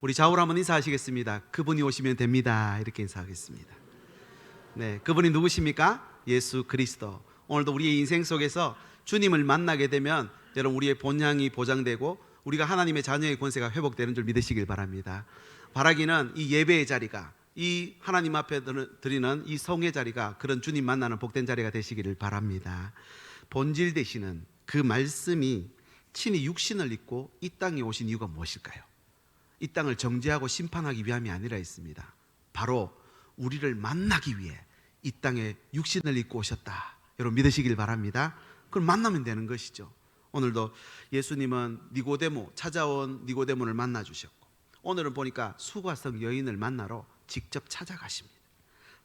우리 좌우로 한번 인사하시겠습니다. 그분이 오시면 됩니다. 이렇게 인사하겠습니다. 네, 그분이 누구십니까? 예수 그리스도. 오늘도 우리의 인생 속에서 주님을 만나게 되면 여러분 우리의 본향이 보장되고 우리가 하나님의 자녀의 권세가 회복되는 줄 믿으시길 바랍니다. 바라기는 이 예배의 자리가, 이 하나님 앞에 드리는 이 성의 자리가 그런 주님 만나는 복된 자리가 되시기를 바랍니다. 본질 되시는 그 말씀이 친히 육신을 입고 이 땅에 오신 이유가 무엇일까요? 이 땅을 정죄하고 심판하기 위함이 아니라 있습니다. 바로 우리를 만나기 위해 이 땅에 육신을 입고 오셨다. 여러분 믿으시길 바랍니다. 그걸 만나면 되는 것이죠. 오늘도 예수님은 찾아온 니고데모를 만나 주셨고, 오늘은 보니까 수가성 여인을 만나러 직접 찾아가십니다.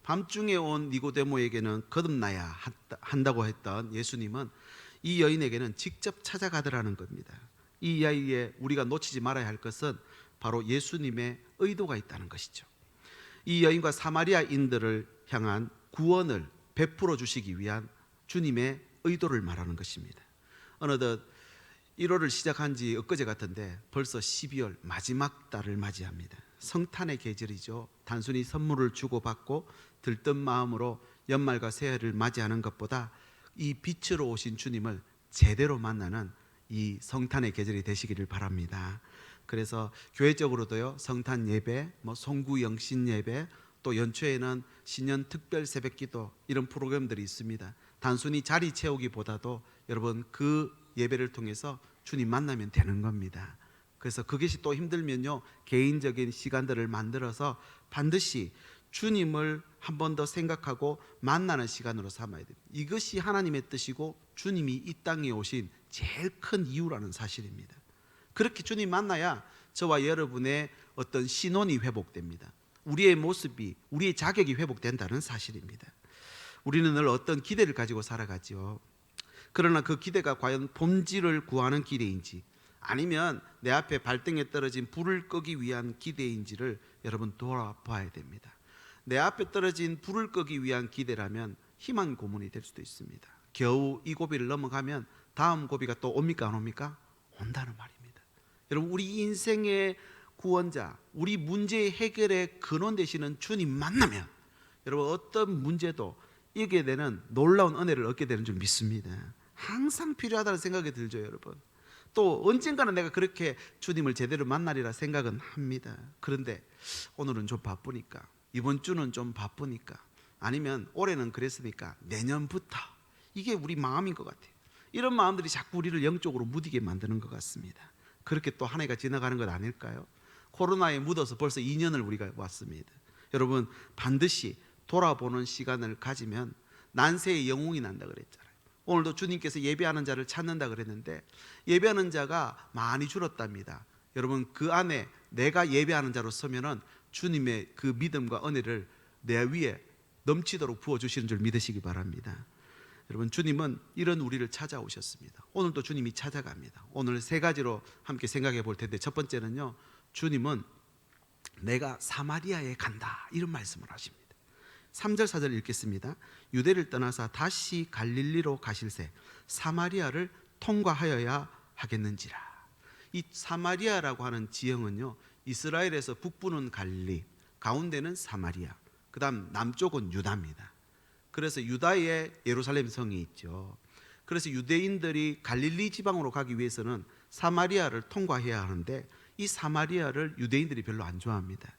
밤중에 온 니고데모에게는 거듭나야 한다고 했던 예수님은 이 여인에게는 직접 찾아가더라는 겁니다. 이 이야기에 우리가 놓치지 말아야 할 것은 바로 예수님의 의도가 있다는 것이죠. 이 여인과 사마리아인들을 향한 구원을 베풀어 주시기 위한 주님의 의도를 말하는 것입니다. 어느덧 1월을 시작한 지 엊그제 같은데 벌써 12월 마지막 달을 맞이합니다. 성탄의 계절이죠. 단순히 선물을 주고받고 들뜬 마음으로 연말과 새해를 맞이하는 것보다 이 빛으로 오신 주님을 제대로 만나는 이 성탄의 계절이 되시기를 바랍니다. 그래서 교회적으로도요, 성탄 예배, 송구 영신 예배, 또 연초에는 신년 특별 새벽기도, 이런 프로그램들이 있습니다. 단순히 자리 채우기보다도 여러분 그 예배를 통해서 주님 만나면 되는 겁니다. 그래서 그것이 또 힘들면요, 개인적인 시간들을 만들어서 반드시 주님을 한 번 더 생각하고 만나는 시간으로 삼아야 됩니다. 이것이 하나님의 뜻이고 주님이 이 땅에 오신 제일 큰 이유라는 사실입니다. 그렇게 주님 만나야 저와 여러분의 어떤 신원이 회복됩니다. 우리의 모습이, 우리의 자격이 회복된다는 사실입니다. 우리는 늘 어떤 기대를 가지고 살아가죠. 그러나 그 기대가 과연 본질을 구하는 기대인지 아니면 내 앞에 발등에 떨어진 불을 끄기 위한 기대인지를 여러분 돌아봐야 됩니다. 내 앞에 떨어진 불을 끄기 위한 기대라면 희망 고문이 될 수도 있습니다. 겨우 이 고비를 넘어가면 다음 고비가 또 옵니까 안 옵니까? 온다는 말입니다. 여러분 우리 인생의 구원자, 우리 문제의 해결의 근원 되시는 주님 만나면 여러분 어떤 문제도 이기게 되는 놀라운 은혜를 얻게 되는 줄 믿습니다. 항상 필요하다는 생각이 들죠, 여러분. 또 언젠가는 내가 그렇게 주님을 제대로 만나리라 생각은 합니다. 그런데 오늘은 좀 바쁘니까, 이번 주는 좀 바쁘니까, 아니면 올해는 그랬으니까 내년부터, 이게 우리 마음인 것 같아요. 이런 마음들이 자꾸 우리를 영적으로 무디게 만드는 것 같습니다. 그렇게 또 한 해가 지나가는 것 아닐까요? 코로나에 묻어서 벌써 2년을 우리가 왔습니다. 여러분 반드시 돌아보는 시간을 가지면 난세의 영웅이 난다 그랬잖아요. 오늘도 주님께서 예배하는 자를 찾는다 그랬는데 예배하는 자가 많이 줄었답니다. 여러분 그 안에 내가 예배하는 자로 서면은 주님의 그 믿음과 은혜를 내 위에 넘치도록 부어주시는 줄 믿으시기 바랍니다. 여러분 주님은 이런 우리를 찾아오셨습니다. 오늘도 주님이 찾아갑니다. 오늘 세 가지로 함께 생각해 볼 텐데, 첫 번째는요, 주님은 내가 사마리아에 간다, 이런 말씀을 하십니다. 3절 4절 읽겠습니다. 유대를 떠나서 다시 갈릴리로 가실새 사마리아를 통과하여야 하겠는지라. 이 사마리아라고 하는 지형은요, 이스라엘에서 북부는 갈릴리, 가운데는 사마리아, 그 다음 남쪽은 유다입니다. 그래서 유다에 예루살렘 성이 있죠. 그래서 유대인들이 갈릴리 지방으로 가기 위해서는 사마리아를 통과해야 하는데 이 사마리아를 유대인들이 별로 안 좋아합니다.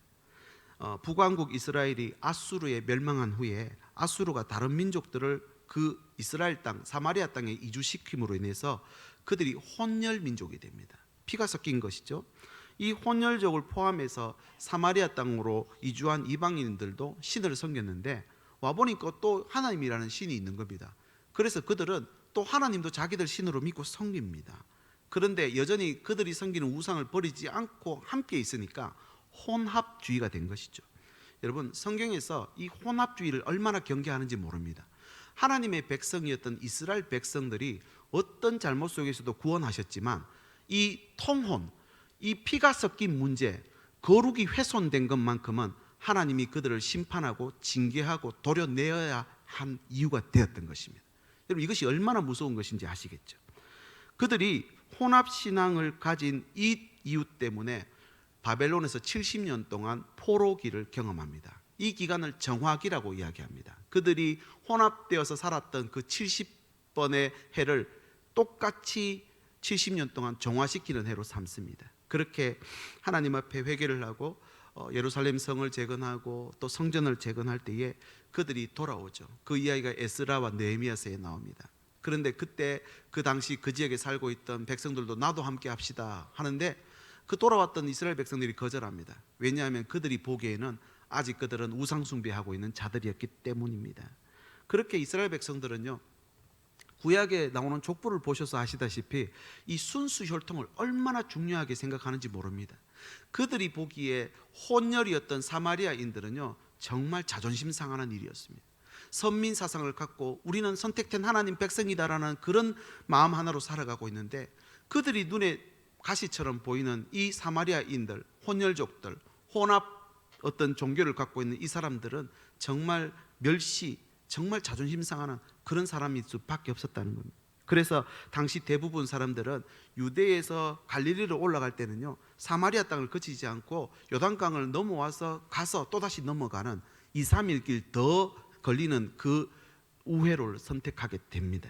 북왕국 이스라엘이 아수르에 멸망한 후에 아수르가 다른 민족들을 그 이스라엘 땅 사마리아 땅에 이주시킴으로 인해서 그들이 혼혈 민족이 됩니다. 피가 섞인 것이죠. 이 혼혈족을 포함해서 사마리아 땅으로 이주한 이방인들도 신을 섬겼는데 와보니까 또 하나님이라는 신이 있는 겁니다. 그래서 그들은 또 하나님도 자기들 신으로 믿고 섬깁니다. 그런데 여전히 그들이 섬기는 우상을 버리지 않고 함께 있으니까 혼합주의가 된 것이죠. 여러분 성경에서 이 혼합주의를 얼마나 경계하는지 모릅니다. 하나님의 백성이었던 이스라엘 백성들이 어떤 잘못 속에서도 구원하셨지만 이 통혼, 이 피가 섞인 문제, 거룩이 훼손된 것만큼은 하나님이 그들을 심판하고 징계하고 도려내어야 한 이유가 되었던 것입니다. 여러분 이것이 얼마나 무서운 것인지 아시겠죠? 그들이 혼합신앙을 가진 이 이유 때문에 바벨론에서 70년 동안 포로기를 경험합니다. 이 기간을 정화기라고 이야기합니다. 그들이 혼합되어서 살았던 그 70번의 해를 똑같이 70년 동안 정화시키는 해로 삼습니다. 그렇게 하나님 앞에 회개를 하고 예루살렘 성을 재건하고 또 성전을 재건할 때에 그들이 돌아오죠. 그 이야기가 에스라와 느헤미야서에 나옵니다. 그런데 그때 그 당시 그 지역에 살고 있던 백성들도 나도 함께 합시다 하는데 그 돌아왔던 이스라엘 백성들이 거절합니다. 왜냐하면 그들이 보기에는 아직 그들은 우상 숭배하고 있는 자들이었기 때문입니다. 그렇게 이스라엘 백성들은요, 구약에 나오는 족보를 보셔서 아시다시피 이 순수 혈통을 얼마나 중요하게 생각하는지 모릅니다. 그들이 보기에 혼혈이었던 사마리아인들은요, 정말 자존심 상하는 일이었습니다. 선민 사상을 갖고 우리는 선택된 하나님 백성이다라는 그런 마음 하나로 살아가고 있는데, 그들이 눈에 가시처럼 보이는 이 사마리아인들, 혼혈족들, 혼합 어떤 종교를 갖고 있는 이 사람들은 정말 멸시, 정말 자존심 상하는 그런 사람일 수밖에 없었다는 겁니다. 그래서 당시 대부분 사람들은 유대에서 갈릴리로 올라갈 때는요, 사마리아 땅을 거치지 않고 요단강을 넘어와서 가서 또다시 넘어가는 2, 3일 길 더 걸리는 그 우회로를 선택하게 됩니다.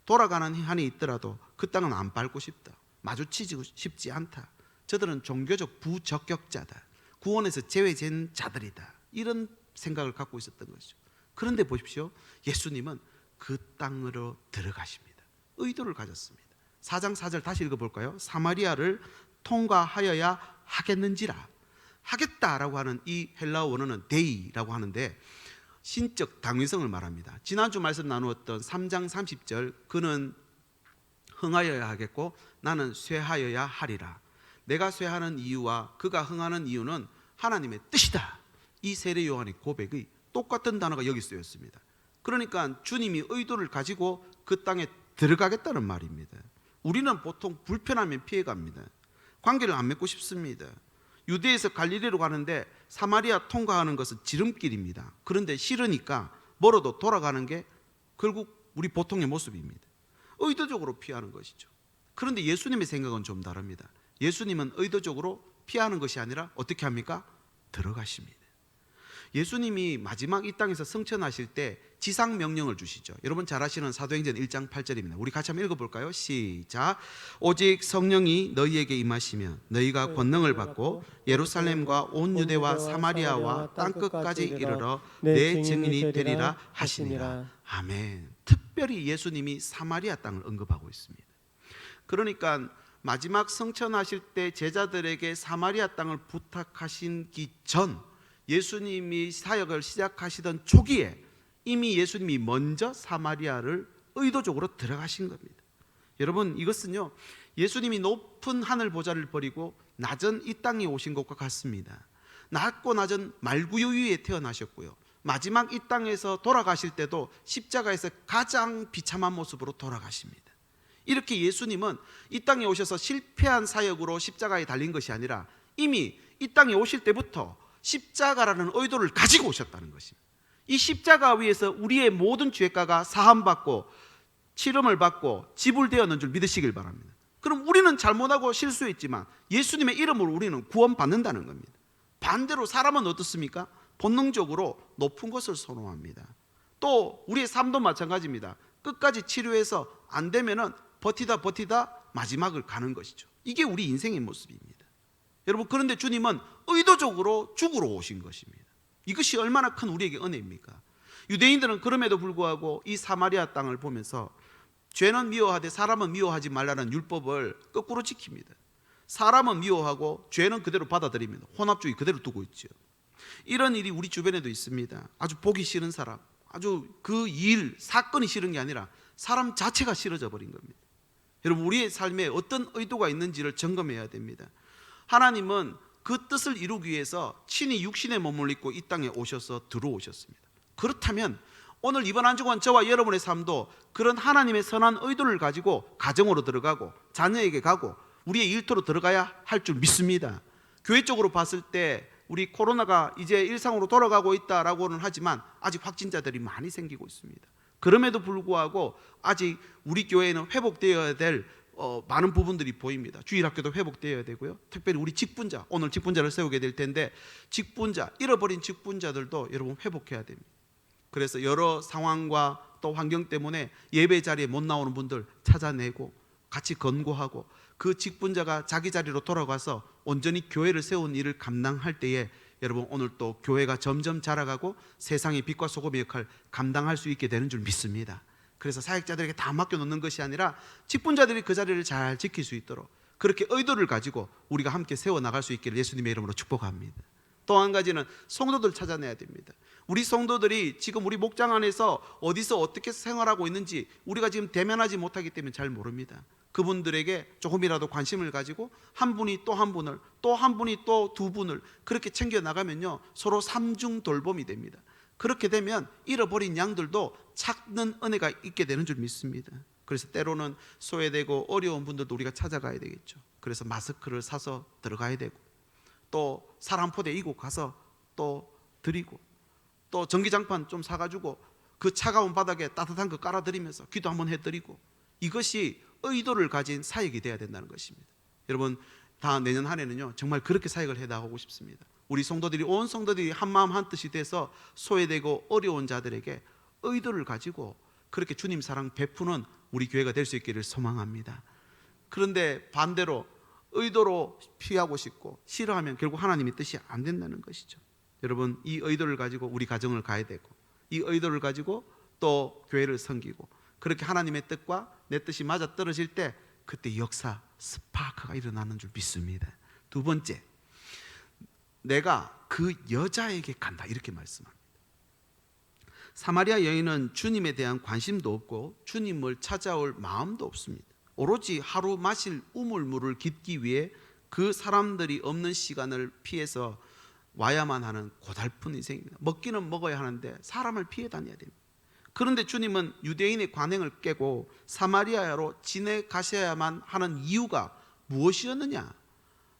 돌아가는 한이 있더라도 그 땅은 안 밟고 싶다, 마주치지 싶지 않다, 저들은 종교적 부적격자다, 구원에서 제외된 자들이다, 이런 생각을 갖고 있었던 것이죠. 그런데 보십시오, 예수님은 그 땅으로 들어가십니다. 의도를 가졌습니다. 4장 4절 다시 읽어볼까요? 사마리아를 통과하여야 하겠는지라. 하겠다라고 하는 이 헬라어 원어는 데이라고 하는데 신적 당위성을 말합니다. 지난주 말씀 나누었던 3장 30절, 그는 흥하여야 하겠고 나는 쇠하여야 하리라. 내가 쇠하는 이유와 그가 흥하는 이유는 하나님의 뜻이다. 이 세례 요한의 고백의 똑같은 단어가 여기 쓰였습니다. 그러니까 주님이 의도를 가지고 그 땅에 들어가겠다는 말입니다. 우리는 보통 불편하면 피해갑니다. 관계를 안 맺고 싶습니다. 유대에서 갈릴리로 가는데 사마리아 통과하는 것은 지름길입니다. 그런데 싫으니까 멀어도 돌아가는 게 결국 우리 보통의 모습입니다. 의도적으로 피하는 것이죠. 그런데 예수님의 생각은 좀 다릅니다. 예수님은 의도적으로 피하는 것이 아니라 어떻게 합니까? 들어가십니다. 예수님이 마지막 이 땅에서 승천하실 때 지상 명령을 주시죠. 여러분 잘 아시는 사도행전 1장 8절입니다. 우리 같이 한번 읽어볼까요? 시작. 오직 성령이 너희에게 임하시면 너희가 권능을 받고 예루살렘과 온 유대와 사마리아와 땅끝까지 이르러 내 증인이 되리라 하시니라. 아멘. 특별히 예수님이 사마리아 땅을 언급하고 있습니다. 그러니까 마지막 승천하실 때 제자들에게 사마리아 땅을 부탁하시기 전 예수님이 사역을 시작하시던 초기에 이미 예수님이 먼저 사마리아를 의도적으로 들어가신 겁니다. 여러분, 이것은요, 예수님이 높은 하늘 보좌를 버리고 낮은 이 땅에 오신 것과 같습니다. 낮고 낮은 말구유 위에 태어나셨고요, 마지막 이 땅에서 돌아가실 때도 십자가에서 가장 비참한 모습으로 돌아가십니다. 이렇게 예수님은 이 땅에 오셔서 실패한 사역으로 십자가에 달린 것이 아니라 이미 이 땅에 오실 때부터 십자가라는 의도를 가지고 오셨다는 것입니다. 이 십자가 위에서 우리의 모든 죄가가 사함받고 치름을 받고 지불되었는 줄 믿으시길 바랍니다. 그럼 우리는 잘못하고 실수했지만 예수님의 이름으로 우리는 구원받는다는 겁니다. 반대로 사람은 어떻습니까? 본능적으로 높은 것을 선호합니다. 또 우리의 삶도 마찬가지입니다. 끝까지 치료해서 안 되면은 버티다 마지막을 가는 것이죠. 이게 우리 인생의 모습입니다. 여러분, 그런데 주님은 의도적으로 죽으러 오신 것입니다. 이것이 얼마나 큰 우리에게 은혜입니까? 유대인들은 그럼에도 불구하고 이 사마리아 땅을 보면서 죄는 미워하되 사람은 미워하지 말라는 율법을 거꾸로 지킵니다. 사람은 미워하고 죄는 그대로 받아들이면 혼합주의 그대로 두고 있죠. 이런 일이 우리 주변에도 있습니다. 아주 보기 싫은 사람, 아주 그 일, 사건이 싫은 게 아니라 사람 자체가 싫어져 버린 겁니다. 여러분, 우리의 삶에 어떤 의도가 있는지를 점검해야 됩니다. 하나님은 그 뜻을 이루기 위해서 친히 육신의 몸을 입고 이 땅에 오셔서 들어오셨습니다. 그렇다면 오늘 이번 한 주간 저와 여러분의 삶도 그런 하나님의 선한 의도를 가지고 가정으로 들어가고 자녀에게 가고 우리의 일터로 들어가야 할 줄 믿습니다. 교회 쪽으로 봤을 때 우리 코로나가 이제 일상으로 돌아가고 있다라고는 하지만 아직 확진자들이 많이 생기고 있습니다. 그럼에도 불구하고 아직 우리 교회는 회복되어야 될 많은 부분들이 보입니다. 주일학교도 회복되어야 되고요. 특별히 우리 직분자, 오늘 직분자를 세우게 될 텐데 직분자, 잃어버린 직분자들도 여러분 회복해야 됩니다. 그래서 여러 상황과 또 환경 때문에 예배 자리에 못 나오는 분들 찾아내고 같이 권고하고 그 직분자가 자기 자리로 돌아가서 온전히 교회를 세운 일을 감당할 때에 여러분 오늘 또 교회가 점점 자라가고 세상의 빛과 소금의 역할을 감당할 수 있게 되는 줄 믿습니다. 그래서 사역자들에게 다 맡겨놓는 것이 아니라 직분자들이 그 자리를 잘 지킬 수 있도록 그렇게 의도를 가지고 우리가 함께 세워나갈 수 있기를 예수님의 이름으로 축복합니다. 또 한 가지는 성도들 찾아내야 됩니다. 우리 성도들이 지금 우리 목장 안에서 어디서 어떻게 생활하고 있는지 우리가 지금 대면하지 못하기 때문에 잘 모릅니다. 그분들에게 조금이라도 관심을 가지고 한 분이 또 한 분을 또 한 분이 또 두 분을 그렇게 챙겨나가면요 서로 삼중 돌봄이 됩니다. 그렇게 되면 잃어버린 양들도 찾는 은혜가 있게 되는 줄 믿습니다. 그래서 때로는 소외되고 어려운 분들도 우리가 찾아가야 되겠죠. 그래서 마스크를 사서 들어가야 되고 또 사람포대 이고 가서 또 드리고 또 전기장판 좀 사가지고 그 차가운 바닥에 따뜻한 거 깔아드리면서 기도 한번 해드리고 이것이 의도를 가진 사역이 돼야 된다는 것입니다. 여러분 다 내년 한 해는요 정말 그렇게 사역을 해나가고 싶습니다. 우리 성도들이 온 성도들이 한마음 한뜻이 돼서 소외되고 어려운 자들에게 의도를 가지고 그렇게 주님 사랑 베푸는 우리 교회가 될 수 있기를 소망합니다. 그런데 반대로 의도로 피하고 싶고 싫어하면 결국 하나님의 뜻이 안 된다는 것이죠. 여러분 이 의도를 가지고 우리 가정을 가야 되고 이 의도를 가지고 또 교회를 섬기고 그렇게 하나님의 뜻과 내 뜻이 맞아 떨어질 때 그때 역사 스파크가 일어나는 줄 믿습니다. 두 번째, 내가 그 여자에게 간다 이렇게 말씀합니다. 사마리아 여인은 주님에 대한 관심도 없고 주님을 찾아올 마음도 없습니다. 오로지 하루 마실 우물물을 깃기 위해 그 사람들이 없는 시간을 피해서 와야만 하는 고달픈 인생입니다. 먹기는 먹어야 하는데 사람을 피해 다녀야 됩니다. 그런데 주님은 유대인의 관행을 깨고 사마리아로 지내가셔야만 하는 이유가 무엇이었느냐?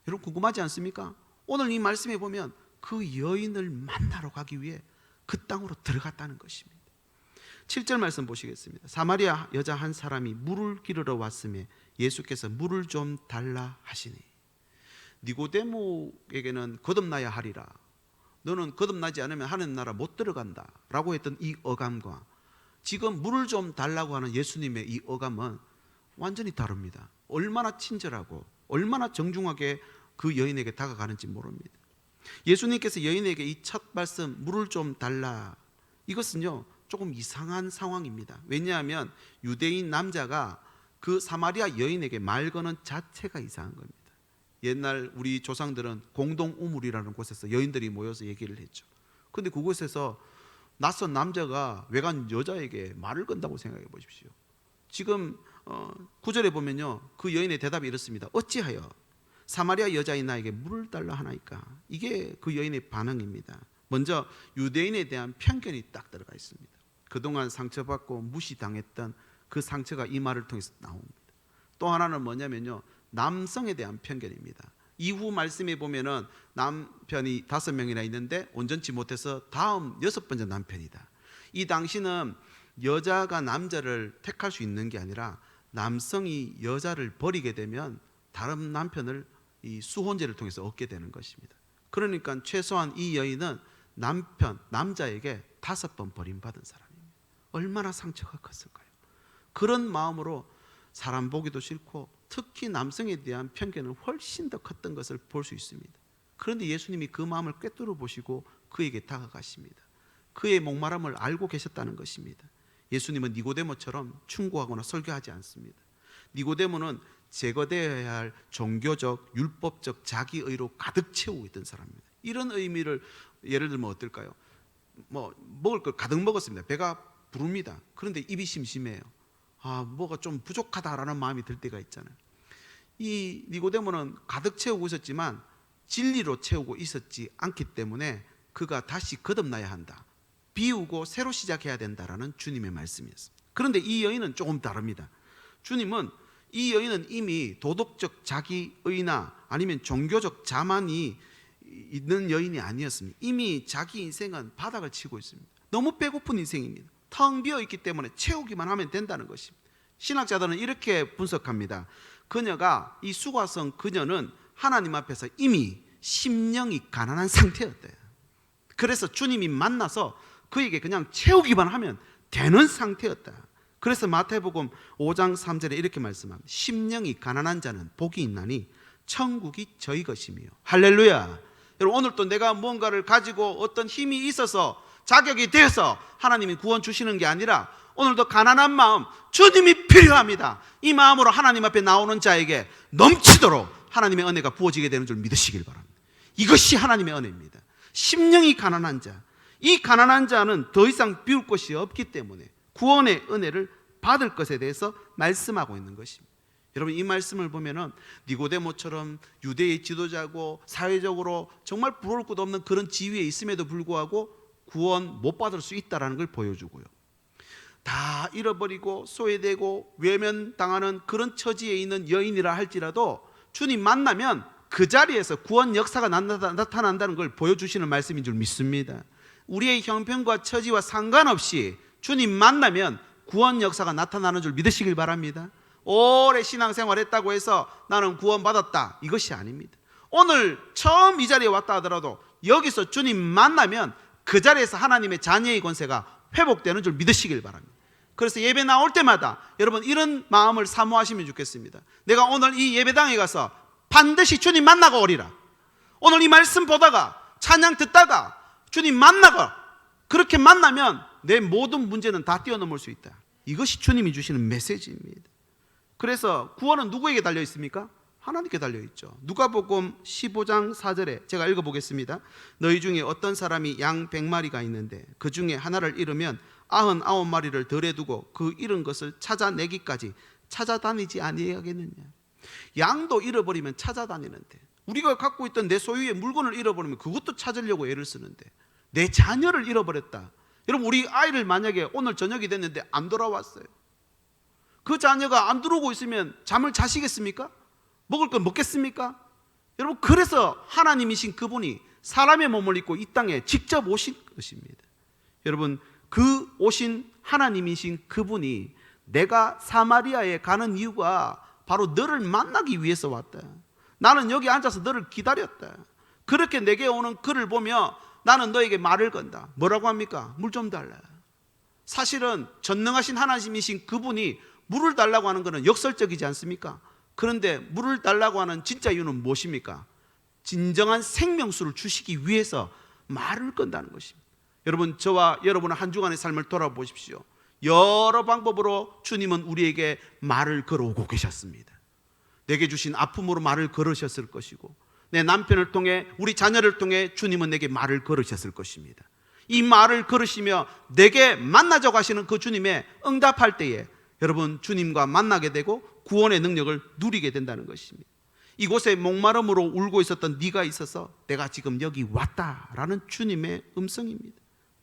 여러분 궁금하지 않습니까? 오늘 이 말씀에 보면 그 여인을 만나러 가기 위해 그 땅으로 들어갔다는 것입니다. 7절 말씀 보시겠습니다. 사마리아 여자 한 사람이 물을 기르러 왔음에 예수께서 물을 좀 달라 하시니 니고데모에게는 거듭나야 하리라. 너는 거듭나지 않으면 하나님 나라 못 들어간다 라고 했던 이 어감과 지금 물을 좀 달라고 하는 예수님의 이 어감은 완전히 다릅니다. 얼마나 친절하고 얼마나 정중하게 그 여인에게 다가가는지 모릅니다. 예수님께서 여인에게 이 첫 말씀 물을 좀 달라 이것은요 조금 이상한 상황입니다. 왜냐하면 유대인 남자가 그 사마리아 여인에게 말 거는 자체가 이상한 겁니다. 옛날 우리 조상들은 공동 우물이라는 곳에서 여인들이 모여서 얘기를 했죠. 그런데 그곳에서 낯선 남자가 외간 여자에게 말을 건다고 생각해 보십시오. 지금 9절에 보면요 그 여인의 대답이 이렇습니다. 어찌하여 사마리아 여자인 나에게 물을 달라 하나이까? 이게 그 여인의 반응입니다. 먼저 유대인에 대한 편견이 딱 들어가 있습니다. 그동안 상처받고 무시당했던 그 상처가 이 말을 통해서 나옵니다. 또 하나는 뭐냐면요 남성에 대한 편견입니다. 이후 말씀에 보면은 남편이 5명이나 있는데 온전치 못해서 다음 6번째 남편이다. 이 당시는 여자가 남자를 택할 수 있는 게 아니라 남성이 여자를 버리게 되면 다른 남편을 이 수혼제를 통해서 얻게 되는 것입니다. 그러니까 최소한 이 여인은 남자에게 5번 버림받은 사람입니다. 얼마나 상처가 컸을까요? 그런 마음으로 사람 보기도 싫고 특히 남성에 대한 편견은 훨씬 더 컸던 것을 볼 수 있습니다. 그런데 예수님이 그 마음을 꿰뚫어 보시고 그에게 다가가십니다. 그의 목마름을 알고 계셨다는 것입니다. 예수님은 니고데모처럼 충고하거나 설교하지 않습니다. 니고데모는 제거되어야 할 종교적, 율법적 자기의로 가득 채우고 있던 사람입니다. 이런 의미를 예를 들면 어떨까요? 먹을 걸 가득 먹었습니다. 배가 부릅니다. 그런데 입이 심심해요. 뭐가 좀 부족하다라는 마음이 들 때가 있잖아요. 이 니고데모는 가득 채우고 있었지만 진리로 채우고 있었지 않기 때문에 그가 다시 거듭나야 한다. 비우고 새로 시작해야 된다라는 주님의 말씀이었습니다. 그런데 이 여인은 조금 다릅니다. 주님은 이 여인은 이미 도덕적 자기의나 아니면 종교적 자만이 있는 여인이 아니었습니다. 이미 자기 인생은 바닥을 치고 있습니다. 너무 배고픈 인생입니다. 텅 비어 있기 때문에 채우기만 하면 된다는 것입니다. 신학자들은 이렇게 분석합니다. 그녀가, 이 수가성 그녀는 하나님 앞에서 이미 심령이 가난한 상태였대요. 그래서 주님이 만나서 그에게 그냥 채우기만 하면 되는 상태였다. 그래서 마태복음 5장 3절에 이렇게 말씀합니다. 심령이 가난한 자는 복이 있나니 천국이 저희 것이며. 할렐루야. 여러분, 오늘 또 내가 뭔가를 가지고 어떤 힘이 있어서 자격이 되어서 하나님이 구원 주시는 게 아니라 오늘도 가난한 마음, 주님이 필요합니다. 이 마음으로 하나님 앞에 나오는 자에게 넘치도록 하나님의 은혜가 부어지게 되는 줄 믿으시길 바랍니다. 이것이 하나님의 은혜입니다. 심령이 가난한 자, 이 가난한 자는 더 이상 비울 것이 없기 때문에 구원의 은혜를 받을 것에 대해서 말씀하고 있는 것입니다. 여러분, 이 말씀을 보면은 니고데모처럼 유대의 지도자고 사회적으로 정말 부러울 것도 없는 그런 지위에 있음에도 불구하고 구원 못 받을 수 있다는 걸 보여주고요, 다 잃어버리고 소외되고 외면당하는 그런 처지에 있는 여인이라 할지라도 주님 만나면 그 자리에서 구원 역사가 나타난다는 걸 보여주시는 말씀인 줄 믿습니다. 우리의 형편과 처지와 상관없이 주님 만나면 구원 역사가 나타나는 줄 믿으시길 바랍니다. 오래 신앙생활 했다고 해서 나는 구원 받았다, 이것이 아닙니다. 오늘 처음 이 자리에 왔다 하더라도 여기서 주님 만나면 그 자리에서 하나님의 자녀의 권세가 회복되는 줄 믿으시길 바랍니다. 그래서 예배 나올 때마다 여러분 이런 마음을 사모하시면 좋겠습니다. 내가 오늘 이 예배당에 가서 반드시 주님 만나고 오리라. 오늘 이 말씀 보다가 찬양 듣다가 주님 만나고, 그렇게 만나면 내 모든 문제는 다 뛰어넘을 수 있다. 이것이 주님이 주시는 메시지입니다. 그래서 구원은 누구에게 달려 있습니까? 하나님께 달려 있죠. 누가복음 15장 4절에 제가 읽어보겠습니다. 너희 중에 어떤 사람이 양 100마리가 있는데 그 중에 하나를 잃으면 99마리를 덜에 두고 그 잃은 것을 찾아내기까지 찾아다니지 아니하겠느냐. 양도 잃어버리면 찾아다니는데, 우리가 갖고 있던 내 소유의 물건을 잃어버리면 그것도 찾으려고 애를 쓰는데, 내 자녀를 잃어버렸다. 여러분, 우리 아이를 만약에 오늘 저녁이 됐는데 안 돌아왔어요. 그 자녀가 안 들어오고 있으면 잠을 자시겠습니까? 먹을 걸 먹겠습니까? 여러분, 그래서 하나님이신 그분이 사람의 몸을 입고 이 땅에 직접 오신 것입니다. 여러분, 그 오신 하나님이신 그분이 내가 사마리아에 가는 이유가 바로 너를 만나기 위해서 왔다. 나는 여기 앉아서 너를 기다렸다. 그렇게 내게 오는 그를 보며 나는 너에게 말을 건다. 뭐라고 합니까? 물 좀 달라. 사실은 전능하신 하나님이신 그분이 물을 달라고 하는 것은 역설적이지 않습니까? 그런데 물을 달라고 하는 진짜 이유는 무엇입니까? 진정한 생명수를 주시기 위해서 말을 건다는 것입니다. 여러분, 저와 여러분의 한 주간의 삶을 돌아보십시오. 여러 방법으로 주님은 우리에게 말을 걸어오고 계셨습니다. 내게 주신 아픔으로 말을 걸으셨을 것이고, 내 남편을 통해, 우리 자녀를 통해 주님은 내게 말을 걸으셨을 것입니다. 이 말을 걸으시며 내게 만나자고 하시는 그 주님의 응답할 때에 여러분, 주님과 만나게 되고 구원의 능력을 누리게 된다는 것입니다. 이곳에 목마름으로 울고 있었던 네가 있어서 내가 지금 여기 왔다라는 주님의 음성입니다.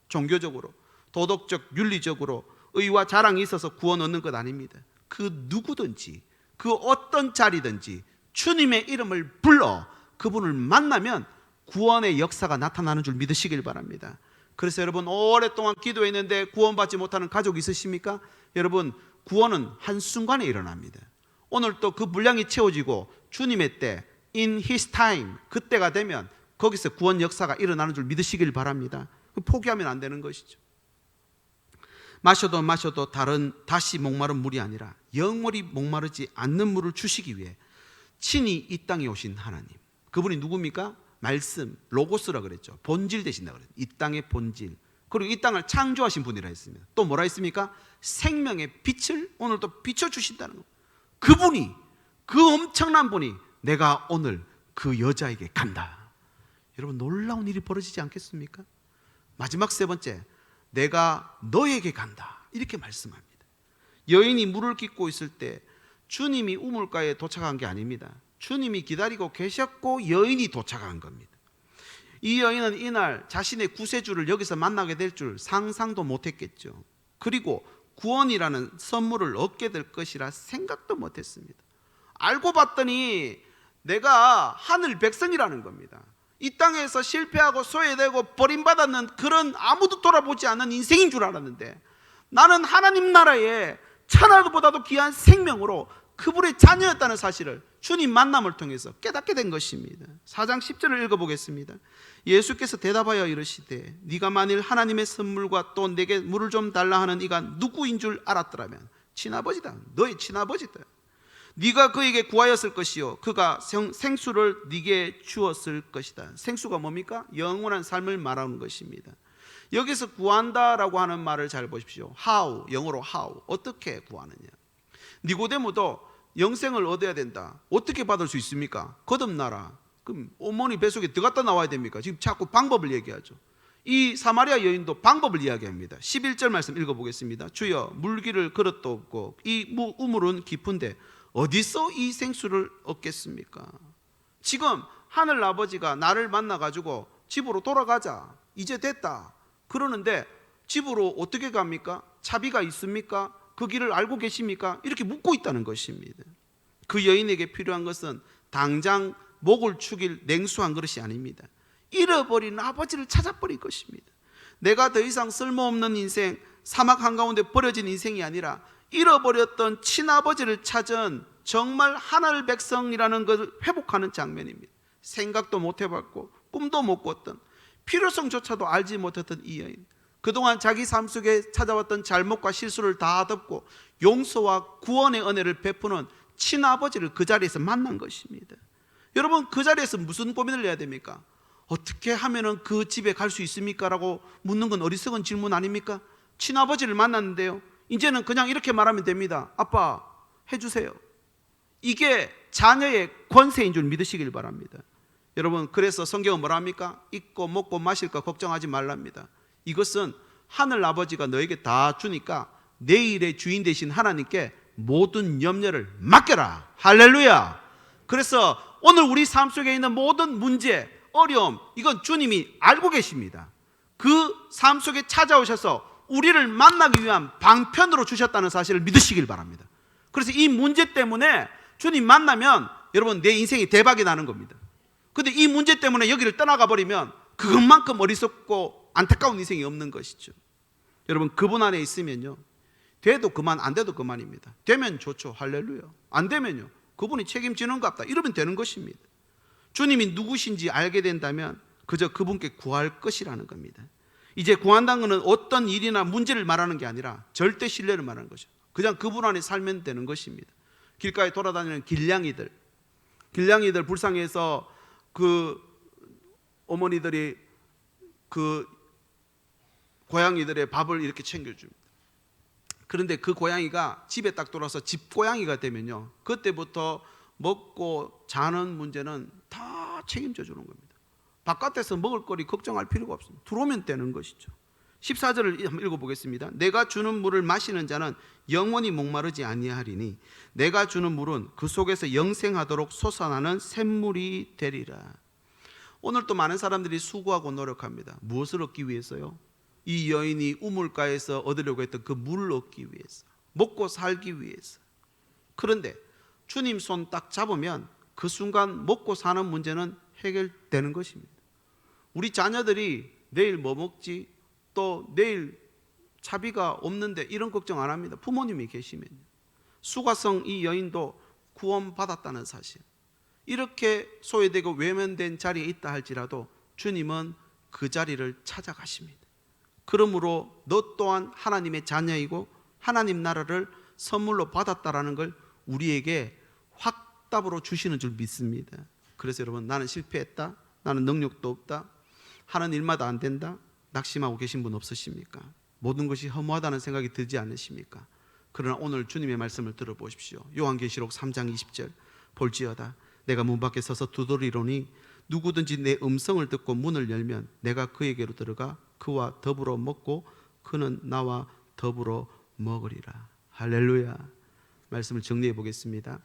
종교적으로, 도덕적, 윤리적으로 의와 자랑이 있어서 구원 얻는 것 아닙니다. 그 누구든지, 그 어떤 자리든지 주님의 이름을 불러 그분을 만나면 구원의 역사가 나타나는 줄 믿으시길 바랍니다. 그래서 여러분, 오랫동안 기도했는데 구원받지 못하는 가족이 있으십니까? 여러분, 구원은 한순간에 일어납니다. 오늘 또 그 분량이 채워지고 주님의 때, in his time, 그때가 되면 거기서 구원 역사가 일어나는 줄 믿으시길 바랍니다. 포기하면 안 되는 것이죠. 마셔도 다시 목마른 물이 아니라 영원히 목마르지 않는 물을 주시기 위해 친히 이 땅에 오신 하나님, 그분이 누굽니까? 말씀, 로고스라 그랬죠. 본질 되신다 그랬죠. 이 땅의 본질, 그리고 이 땅을 창조하신 분이라 했습니다. 또 뭐라 했습니까? 생명의 빛을 오늘 또 비춰주신다는 것. 그분이, 그 엄청난 분이 내가 오늘 그 여자에게 간다. 여러분, 놀라운 일이 벌어지지 않겠습니까? 마지막 세 번째, 내가 너에게 간다, 이렇게 말씀합니다. 여인이 물을 깃고 있을 때 주님이 우물가에 도착한 게 아닙니다. 주님이 기다리고 계셨고 여인이 도착한 겁니다. 이 여인은 이날 자신의 구세주를 여기서 만나게 될 줄 상상도 못했겠죠. 그리고 구원이라는 선물을 얻게 될 것이라 생각도 못했습니다. 알고 봤더니 내가 하늘 백성이라는 겁니다. 이 땅에서 실패하고 소외되고 버림받았는 그런 아무도 돌아보지 않는 인생인 줄 알았는데, 나는 하나님 나라에 천하보다도 귀한 생명으로 그분의 자녀였다는 사실을 주님 만남을 통해서 깨닫게 된 것입니다. 4장 10절을 읽어보겠습니다. 예수께서 대답하여 이르시되 네가 만일 하나님의 선물과 또 내게 물을 좀 달라 하는 이가 누구인 줄 알았더라면 친아버지다, 너의 친아버지다. 네가 그에게 구하였을 것이요 그가 생수를 네게 주었을 것이다. 생수가 뭡니까? 영원한 삶을 말하는 것입니다. 여기서 구한다라고 하는 말을 잘 보십시오. how, 영어로 how, 어떻게 구하느냐. 니고데모도 영생을 얻어야 된다. 어떻게 받을 수 있습니까? 거듭나라. 그럼 어머니 뱃속에 들어갔다 나와야 됩니까? 지금 자꾸 방법을 얘기하죠. 이 사마리아 여인도 방법을 이야기합니다. 11절 말씀 읽어보겠습니다. 주여 물기를 그릇도 없고 이 우물은 깊은데 어디서 이 생수를 얻겠습니까? 지금 하늘 아버지가 나를 만나가지고 집으로 돌아가자, 이제 됐다 그러는데 집으로 어떻게 갑니까? 차비가 있습니까? 그 길을 알고 계십니까? 이렇게 묻고 있다는 것입니다. 그 여인에게 필요한 것은 당장 목을 축일 냉수 한 그릇이 아닙니다. 잃어버린 아버지를 찾아버릴 것입니다. 내가 더 이상 쓸모없는 인생, 사막 한가운데 버려진 인생이 아니라 잃어버렸던 친아버지를 찾은 정말 하늘 백성이라는 것을 회복하는 장면입니다. 생각도 못 해봤고 꿈도 못 꿨던, 필요성조차도 알지 못했던 이 여인, 그동안 자기 삶 속에 찾아왔던 잘못과 실수를 다 덮고 용서와 구원의 은혜를 베푸는 친아버지를 그 자리에서 만난 것입니다. 여러분, 그 자리에서 무슨 고민을 해야 됩니까? 어떻게 하면 그 집에 갈 수 있습니까? 라고 묻는 건 어리석은 질문 아닙니까? 친아버지를 만났는데요, 이제는 그냥 이렇게 말하면 됩니다. 아빠 해주세요. 이게 자녀의 권세인 줄 믿으시길 바랍니다. 여러분, 그래서 성경은 뭐라 합니까? 입고 먹고 마실 거 걱정하지 말랍니다. 이것은 하늘 아버지가 너에게 다 주니까 내일의 주인 되신 하나님께 모든 염려를 맡겨라. 할렐루야. 그래서 오늘 우리 삶 속에 있는 모든 문제, 어려움, 이건 주님이 알고 계십니다. 그 삶 속에 찾아오셔서 우리를 만나기 위한 방편으로 주셨다는 사실을 믿으시길 바랍니다. 그래서 이 문제 때문에 주님 만나면 여러분 내 인생이 대박이 나는 겁니다. 근데 이 문제 때문에 여기를 떠나가 버리면 그것만큼 어리석고 안타까운 인생이 없는 것이죠. 여러분, 그분 안에 있으면요, 돼도 그만, 안 돼도 그만입니다. 되면 좋죠. 할렐루야. 안 되면요, 그분이 책임지는 것 같다, 이러면 되는 것입니다. 주님이 누구신지 알게 된다면 그저 그분께 구할 것이라는 겁니다. 이제 구한다는 것은 어떤 일이나 문제를 말하는 게 아니라 절대 신뢰를 말하는 거죠. 그냥 그분 안에 살면 되는 것입니다. 길가에 돌아다니는 길냥이들 불쌍해서 그 어머니들이 그 고양이들의 밥을 이렇게 챙겨줍니다. 그런데 그 고양이가 집에 딱 돌아서 집고양이가 되면요, 그때부터 먹고 자는 문제는 다 책임져 주는 겁니다. 바깥에서 먹을 거리 걱정할 필요가 없습니다. 들어오면 되는 것이죠. 14절을 한번 읽어보겠습니다. 내가 주는 물을 마시는 자는 영원히 목마르지 아니하리니 내가 주는 물은 그 속에서 영생하도록 솟아나는 샘물이 되리라. 오늘 또 많은 사람들이 수고하고 노력합니다. 무엇을 얻기 위해서요? 이 여인이 우물가에서 얻으려고 했던 그 물을 얻기 위해서, 먹고 살기 위해서. 그런데 주님 손 딱 잡으면 그 순간 먹고 사는 문제는 해결되는 것입니다. 우리 자녀들이 내일 뭐 먹지, 또 내일 차비가 없는데, 이런 걱정 안 합니다. 부모님이 계시면. 수가성 이 여인도 구원받았다는 사실, 이렇게 소외되고 외면된 자리에 있다 할지라도 주님은 그 자리를 찾아가십니다. 그러므로 너 또한 하나님의 자녀이고 하나님 나라를 선물로 받았다라는 걸 우리에게 확답으로 주시는 줄 믿습니다. 그래서 여러분, 나는 실패했다, 나는 능력도 없다, 하는 일마다 안 된다, 낙심하고 계신 분 없으십니까? 모든 것이 허무하다는 생각이 들지 않으십니까? 그러나 오늘 주님의 말씀을 들어보십시오. 요한계시록 3장 20절, 볼지어다 내가 문 밖에 서서 두드리노니 누구든지 내 음성을 듣고 문을 열면 내가 그에게로 들어가 그와 더불어 먹고 그는 나와 더불어 먹으리라. 할렐루야. 말씀을 정리해 보겠습니다.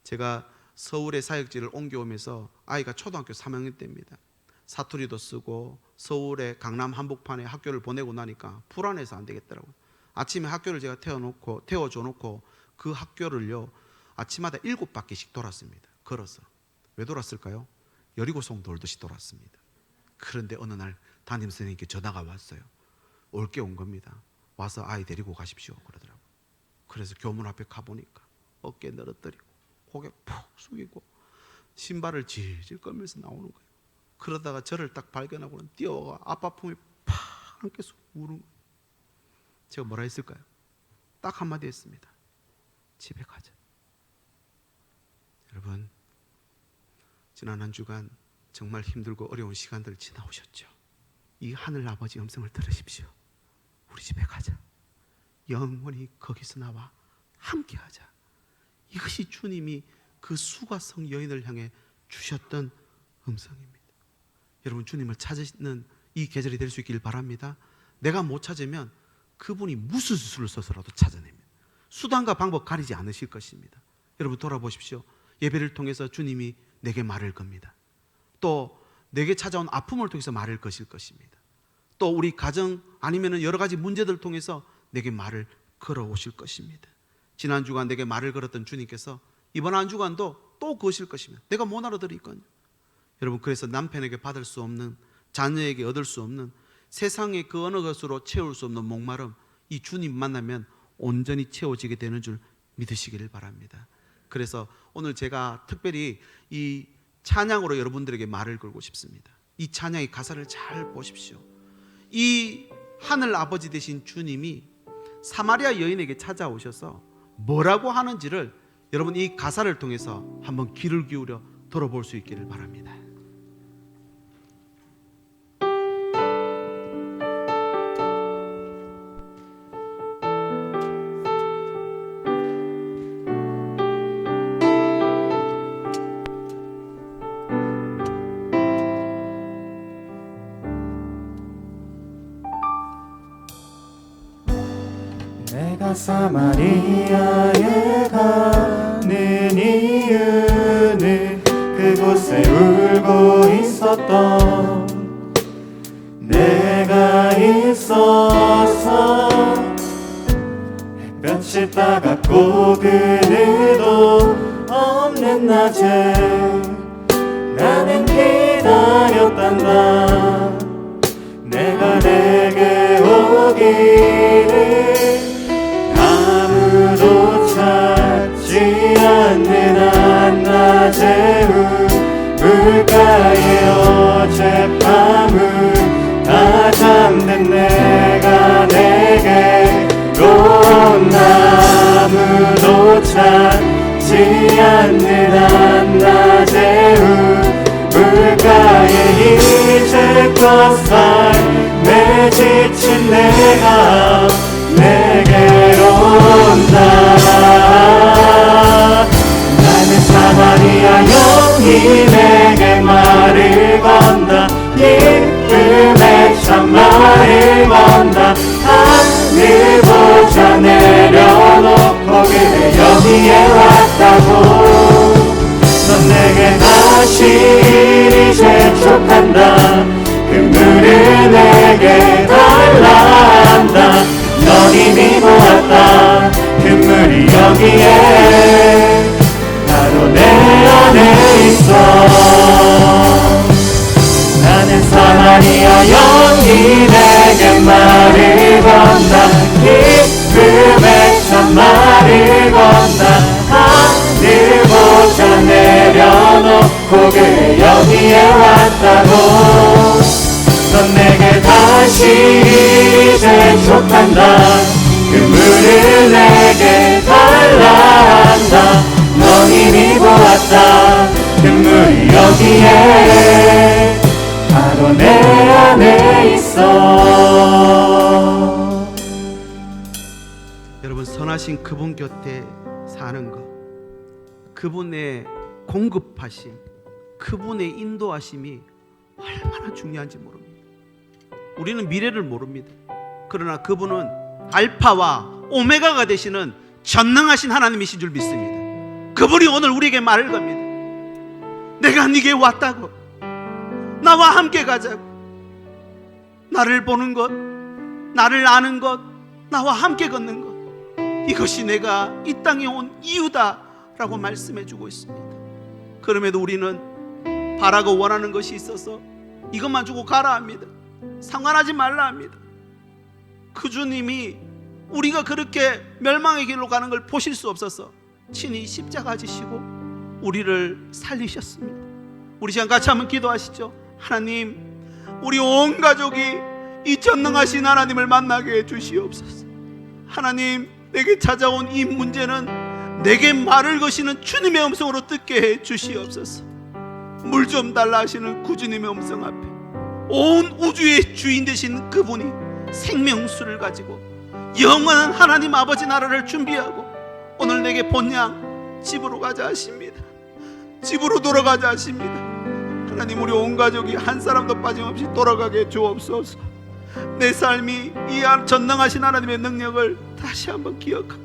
제가 서울의 사역지를 옮겨오면서 아이가 초등학교 3학년 때입니다. 사투리도 쓰고 서울의 강남 한복판에 학교를 보내고 나니까 불안해서 안 되겠더라고요. 아침에 학교를 제가 태워줘 놓고 그 학교를요, 아침마다 7바퀴씩 돌았습니다. 걸어서. 왜 돌았을까요? 여리고송 돌듯이 돌았습니다. 그런데 어느 날 담임 선생님께 전화가 왔어요. 올게 온 겁니다. 와서 아이 데리고 가십시오 그러더라고요. 그래서 교문 앞에 가보니까 어깨 늘어뜨리고 고개 푹 숙이고 신발을 질질 끌면서 나오는 거예요. 그러다가 저를 딱 발견하고는 뛰어와 아빠 품에 팍 안겨서 우는 거예요. 제가 뭐라 했을까요? 딱 한마디 했습니다. 집에 가자. 여러분, 지난 한 주간 정말 힘들고 어려운 시간들을 지나오셨죠. 이 하늘 아버지 음성을 들으십시오. 우리 집에 가자. 영원히 거기서 나와 함께하자. 이것이 주님이 그 수가성 여인을 향해 주셨던 음성입니다. 여러분, 주님을 찾는 이 계절이 될 수 있길 바랍니다. 내가 못 찾으면 그분이 무슨 수를 써서라도 찾아냅니다. 수단과 방법 가리지 않으실 것입니다. 여러분, 돌아보십시오. 예배를 통해서 주님이 내게 말을 겁니다. 또 내게 찾아온 아픔을 통해서 말을 거실 것입니다. 또 우리 가정 아니면 여러 가지 문제들을 통해서 내게 말을 걸어오실 것입니다. 지난 주간 내게 말을 걸었던 주님께서 이번 한 주간도 또 거실 것입니다. 내가 못 알아들으니까요. 여러분, 그래서 남편에게 받을 수 없는, 자녀에게 얻을 수 없는, 세상의 그 어느 것으로 채울 수 없는 목마름, 이 주님 만나면 온전히 채워지게 되는 줄 믿으시기를 바랍니다. 그래서 오늘 제가 특별히 이 찬양으로 여러분들에게 말을 걸고 싶습니다. 이 찬양의 가사를 잘 보십시오. 이 하늘 아버지 되신 주님이 사마리아 여인에게 찾아오셔서 뭐라고 하는지를 여러분 이 가사를 통해서 한번 귀를 기울여 들어볼 수 있기를 바랍니다. 내가 사마리아에 가는 이유는 그곳에 울고 있었던 내가 있어서 햇볕이 따갑고 그늘도 없는 낮에 나는 기다렸단다. 내가 내게 오기를 아무도 찾지 않는 한낮의 물가에 어젯밤을 다 잠든 내가 내게로 온다. 아무도 찾지 않는 한낮의 물가에 이제껏 삶에 지친 내가 내게로 온다. 나는 사마리아 여인이 내게 말을 건다. 기쁨에 참 말을 건다. 하늘 보자 내려놓고 그대 여기에 왔다고. 넌 내게 다시 이리 재촉한다. 그 물을 내게 달라 한다. 넌 이미 보았다. 그 물이 여기에 바로 내 안에 있어. 나는 사마리아 여인이 내게 말을 건다. 기쁨에 참 말을 건다. 하늘 보자 내려놓고 그래 여기에 왔다고. 넌 내게 다시 재촉한다. 그 물을 내게 달라 한다. 넌 이미 보았다. 그 물이 여기에 바로 내 안에 있어. 여러분, 선하신 그분 곁에 사는 것, 그분의 공급하심, 그분의 인도하심이 얼마나 중요한지 모릅니다. 우리는 미래를 모릅니다. 그러나 그분은 알파와 오메가가 되시는 전능하신 하나님이신 줄 믿습니다. 그분이 오늘 우리에게 말을 겁니다. 내가 네게 왔다고. 나와 함께 가자고. 나를 보는 것, 나를 아는 것, 나와 함께 걷는 것, 이것이 내가 이 땅에 온 이유다 라고 말씀해 주고 있습니다. 그럼에도 우리는 바라고 원하는 것이 있어서 이것만 주고 가라 합니다. 상관하지 말라 합니다. 그 주님이 우리가 그렇게 멸망의 길로 가는 걸 보실 수 없어서 친히 십자가 지시고 우리를 살리셨습니다. 우리 시간 같이 한번 기도하시죠. 하나님, 우리 온 가족이 이 전능하신 하나님을 만나게 해 주시옵소서. 하나님, 내게 찾아온 이 문제는 내게 말을 거시는 주님의 음성으로 듣게 해 주시옵소서. 물 좀 달라 하시는 구주님의 음성 앞에 온 우주의 주인 되신 그분이 생명수를 가지고 영원한 하나님 아버지 나라를 준비하고 오늘 내게 본향 집으로 가자 하십니다. 집으로 돌아가자 하십니다. 하나님, 우리 온 가족이 한 사람도 빠짐없이 돌아가게 주옵소서. 내 삶이 이 전능하신 하나님의 능력을 다시 한번 기억하고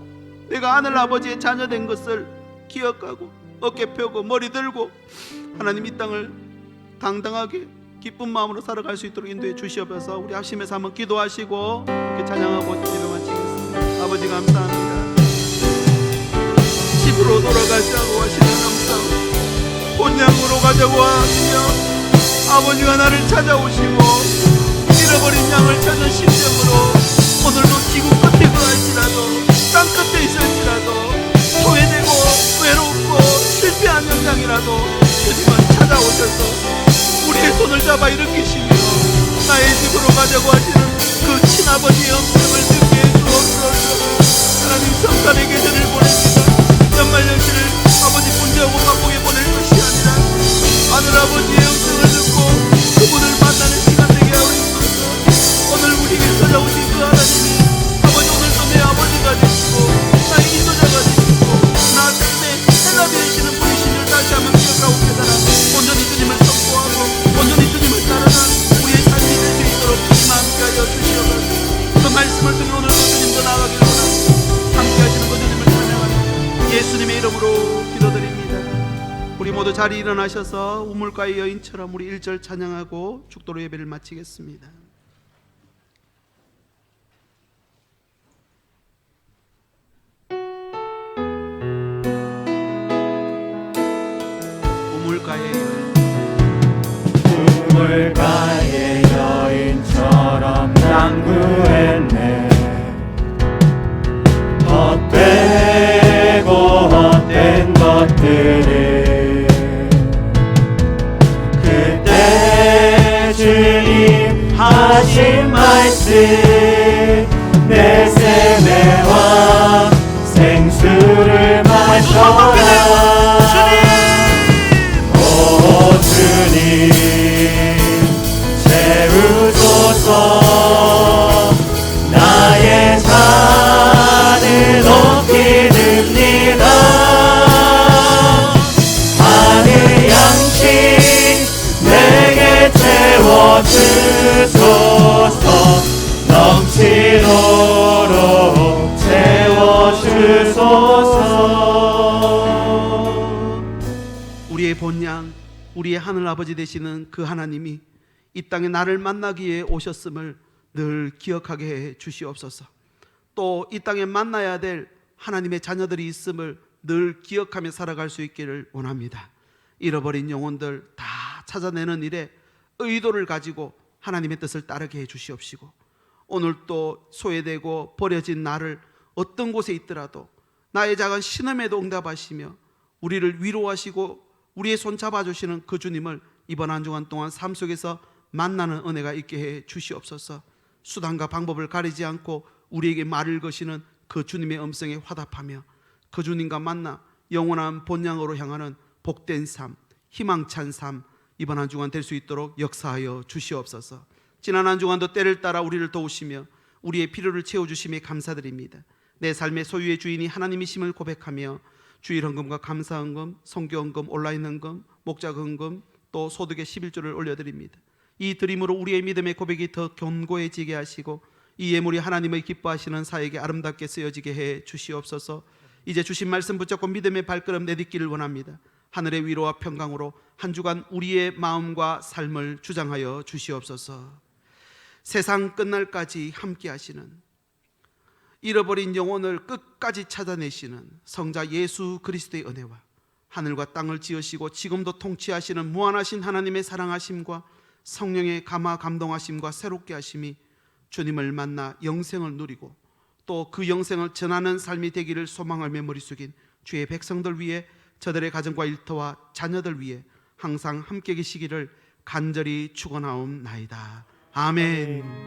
내가 하늘 아버지의 자녀 된 것을 기억하고 어깨 펴고 머리 들고 하나님 이 땅을 당당하게 기쁜 마음으로 살아갈 수 있도록 인도해 주시옵소서. 우리 합심해서 한번 기도하시고 이렇게 찬양하고 예배 마치겠습니다. 아버지 감사합니다. 집으로 돌아가자고 하시는 음성, 본향으로 가자고 하시며 아버지가 나를 찾아오시고 잃어버린 양을 찾은 심정으로 오늘도 지구 끝에 그할지라도 땅 끝에 있을지라도 소외되고 외롭고 실패한 영장이라도 주님은 찾아오셔서 우리의 손을 잡아 일으키시며 나의 집으로 가자고 하시는 그 친아버지의 음성을 듣게 해주옵소서. 하나님, 성탄의 계절을 보냅니다. 연말연시를 아버지 분주하고 바쁘게 보낼 것이 아니라 하늘 아버지의 음성을 듣고 그분을 만나는 시간 되게 하옵소서. 오늘 우리에게 찾아오신 그 하나님이 아버지, 오늘도 내 아버지가 되시고 나의 인도자가 되시고 나 때문에 해답이 되시는 분이신 줄 다시 한번 기억하고 깨달아 온전히 주님을 선포하고 온전히 주님을 따르는 우리의 삶이 될 수 있도록 주님 함께하여 주시옵소서. 그 말씀을 통해 오늘도 주님도 나아가기를 원합니다. 함께하시는 그 주님을 찬양하며 예수님의 이름으로 기도드립니다. 우리 모두 자리 일어나셔서 우물가의 여인처럼 우리 1절 찬양하고 죽도로 예배를 마치겠습니다. 우물가의 여인처럼 난구했네. 헛되고 헛된 것들을 그때 주님 하신 말씀 내 세매와 생수를 마셔라. 주님 채우소서. 나의 잔을 높이 듭니다. 하늘 양식 내게 채워주소서. 넘치도록 채워주소서. 우리의 본향, 우리의 하늘 아버지 되시는 그 하나님이 이 땅에 나를 만나기 위해 오셨음을 늘 기억하게 해 주시옵소서. 또 이 땅에 만나야 될 하나님의 자녀들이 있음을 늘 기억하며 살아갈 수 있기를 원합니다. 잃어버린 영혼들 다 찾아내는 일에 의도를 가지고 하나님의 뜻을 따르게 해 주시옵시고, 오늘 또 소외되고 버려진 나를 어떤 곳에 있더라도 나의 작은 신음에도 응답하시며 우리를 위로하시고 우리의 손 잡아주시는 그 주님을 이번 한 주간 동안 삶 속에서 만나는 은혜가 있게 해 주시옵소서. 수단과 방법을 가리지 않고 우리에게 말을 거시는 그 주님의 음성에 화답하며 그 주님과 만나 영원한 본향으로 향하는 복된 삶, 희망찬 삶 이번 한 주간 될 수 있도록 역사하여 주시옵소서. 지난 한 주간도 때를 따라 우리를 도우시며 우리의 필요를 채워주심에 감사드립니다. 내 삶의 소유의 주인이 하나님이심을 고백하며 주일헌금과 감사헌금, 선교헌금, 온라인헌금, 목자헌금, 또 소득의 11조를 올려드립니다. 이 드림으로 우리의 믿음의 고백이 더 견고해지게 하시고 이 예물이 하나님의 기뻐하시는 사에게 아름답게 쓰여지게 해 주시옵소서. 이제 주신 말씀 붙잡고 믿음의 발걸음 내딛기를 원합니다. 하늘의 위로와 평강으로 한 주간 우리의 마음과 삶을 주장하여 주시옵소서. 세상 끝날까지 함께 하시는, 잃어버린 영혼을 끝까지 찾아내시는 성자 예수 그리스도의 은혜와 하늘과 땅을 지으시고 지금도 통치하시는 무한하신 하나님의 사랑하심과 성령의 감화 감동하심과 새롭게 하심이 주님을 만나 영생을 누리고 또 그 영생을 전하는 삶이 되기를 소망하며 머리 숙인 주의 백성들 위해 저들의 가정과 일터와 자녀들 위해 항상 함께 계시기를 간절히 축원하옵나이다. 아멘.